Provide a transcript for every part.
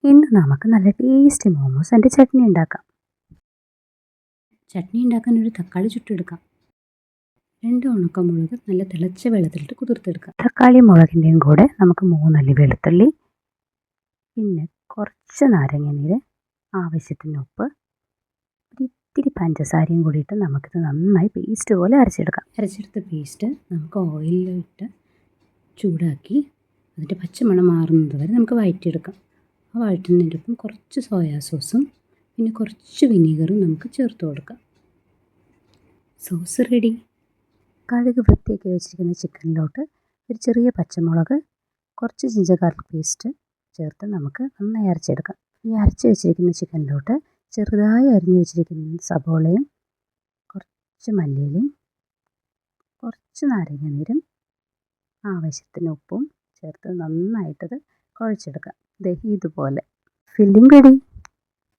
ഇന്ന് നമുക്ക് നല്ല ടേസ്റ്റി മോമോസ് ആൻഡ് ചട്നി ഉണ്ടാക്കാം. ചട്നി ഉണ്ടാക്കാൻ ഒരു തക്കാളി ചുട്ടെടുക്കാം. 2 ഉണക്കമുളക് നല്ല തിളച്ച വെള്ളത്തിലിട്ട് കുതിർത്തെടുക്കാം. തക്കാളി മുളകിൻ്റെയും കൂടെ നമുക്ക് 3 അല്ലി വെളുത്തുള്ളി, പിന്നെ കുറച്ച് നാരങ്ങ, ആവശ്യത്തിന് ഉപ്പ്, ഇത്തിരി പഞ്ചസാരയും കൂടിയിട്ട് നമുക്കിത് നന്നായി പേസ്റ്റ് പോലെ അരച്ചെടുക്കാം. അരച്ചെടുത്ത പേസ്റ്റ് നമുക്ക് ഓയിലിട്ട് ചൂടാക്കി അതിൻ്റെ പച്ചമണം മാറുന്നത് വരെ നമുക്ക് വഴറ്റിയെടുക്കാം. ആ വഴറ്റുന്നതിൻ്റെ ഒപ്പം കുറച്ച് സോയാ സോസും പിന്നെ കുറച്ച് വിനീഗറും നമുക്ക് ചേർത്ത് കൊടുക്കാം. Sauce ready. കടുക് വൃത്തിയാക്കി വെച്ചിരിക്കുന്ന ചിക്കനിലോട്ട് ഒരു ചെറിയ പച്ചമുളക്, കുറച്ച് ജിഞ്ചർ ഗാർലിക് പേസ്റ്റ് ചേർത്ത് നമുക്ക് നന്നായി അരച്ചെടുക്കാം. ഈ അരച്ച് വെച്ചിരിക്കുന്ന ചിക്കനിലോട്ട് ചെറുതായി അരിഞ്ഞു വെച്ചിരിക്കുന്ന സബോളയും കുറച്ച് മല്ലിയിലയും കുറച്ച് നാരങ്ങാനീരും ആവശ്യത്തിന് ഉപ്പും ചേർത്ത് നന്നായിട്ടത് കുഴച്ചെടുക്കാം. ഇതുപോലെ ഫില്ലിംഗ് റെഡി.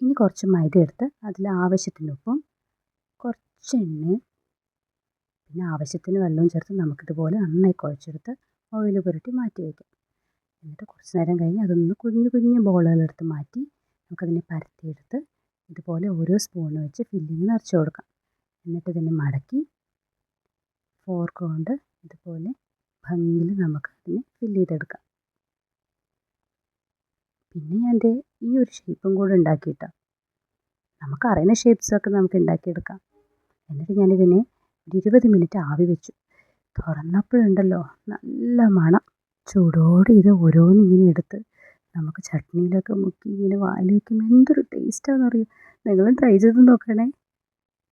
ഇനി കുറച്ച് മൈദ എടുത്ത് അതിൽ ആവശ്യത്തിന് ഉപ്പും കുറച്ച് എണ്ണയും പിന്നെ ആവശ്യത്തിന് വെള്ളവും ചേർത്ത് നമുക്കിതുപോലെ നന്നായി കുഴച്ചെടുത്ത് ഓയിൽ പുരട്ടി മാറ്റി വയ്ക്കാം. എന്നിട്ട് കുറച്ച് നേരം കഴിഞ്ഞ് അതൊന്ന് കുഞ്ഞു കുഞ്ഞു ബോളുകളെടുത്ത് മാറ്റി നമുക്കതിനെ പരത്തിയെടുത്ത് ഇതുപോലെ ഓരോ സ്പൂണ് വെച്ച് ഫില്ലിങ് നിറച്ച് കൊടുക്കാം. എന്നിട്ട് ഇതിനെ മടക്കി ഫോർക്ക് കൊണ്ട് ഇതുപോലെ ഭംഗിയിൽ നമുക്ക് അതിനെ ഫില്ല് ചെയ്തെടുക്കാം. പിന്നെ ഞാൻ ഈ ഒരു ഷേപ്പും കൂടെ ഉണ്ടാക്കിയിട്ടാണ്. നമുക്കറിയുന്ന ഷേപ്സൊക്കെ നമുക്ക് ഉണ്ടാക്കിയെടുക്കാം. എന്നിട്ട് ഞാനിതിനെ ഒരു 20 മിനിറ്റ് ആവി വെച്ചു. തുറന്നപ്പോഴുണ്ടല്ലോ നല്ല മണം. ചൂടോടെ ഇത് ഓരോന്നിങ്ങനെ എടുത്ത് നമുക്ക് ചട്നിയിലൊക്കെ മുക്കി ഇങ്ങനെ വായിൽ വയ്ക്കുമ്പോൾ എന്തൊരു ടേസ്റ്റാണെന്നറിയോ. നിങ്ങളും ട്രൈ ചെയ്ത് നോക്കണേ.